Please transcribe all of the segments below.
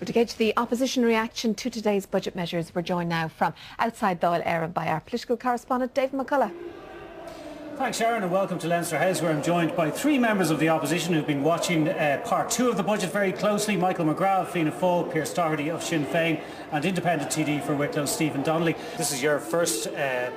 But to gauge the opposition reaction to today's budget measures, we're joined now from outside Dáil Éireann by our political correspondent, David McCullough. Thanks, Sharon, and welcome to Leinster House, where I'm joined by three members of the opposition who've been watching part two of the budget very closely. Michael McGrath of Fianna Fáil, Pearse Doherty of Sinn Féin, and independent TD for Wicklow, Stephen Donnelly. This is your first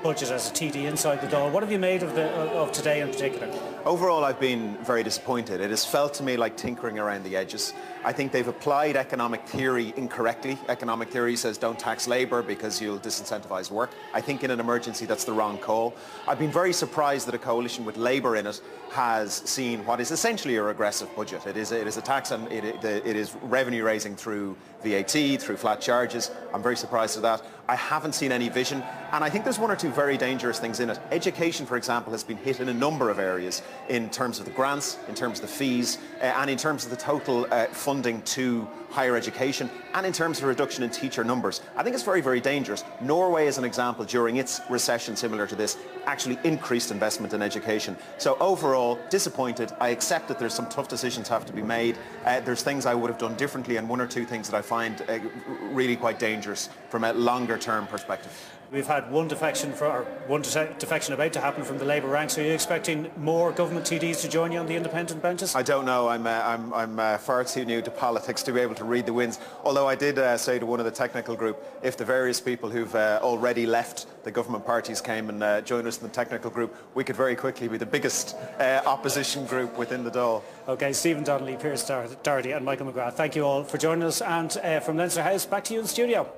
budget as a TD inside the Dáil. What have you made of today in particular? Overall, I've been very disappointed. It has felt to me like tinkering around the edges. I think they've applied economic theory incorrectly. Economic theory says don't tax labour because you'll disincentivise work. I think in an emergency that's the wrong call. I've been very surprised that a coalition with Labour in it has seen what is essentially a regressive budget. It is a tax and it is revenue raising through VAT, through flat charges. I'm very surprised at that. I haven't seen any vision, and I think there's one or two very dangerous things in it. Education, for example, has been hit in a number of areas in terms of the grants, in terms of the fees, and in terms of the total funding to higher education, and in terms of a reduction in teacher numbers. I think it's very, very dangerous. Norway, as an example, during its recession similar to this, actually increased investment in education. So overall, disappointed. I accept that there's some tough decisions have to be made. There's things I would have done differently, and one or two things that I find really quite dangerous from a longer term perspective. We've had one defection about to happen from the Labour ranks. Are you expecting more government TDs to join you on the independent benches? I don't know. I'm far too new to politics to be able to read the winds. Although I did say to one of the technical group, if the various people who've already left the government parties came and joined us in the technical group, we could very quickly be the biggest opposition group within the Dáil. OK, Stephen Donnelly, Pearse Doherty and Michael McGrath, thank you all for joining us. And from Leinster House, back to you in the studio.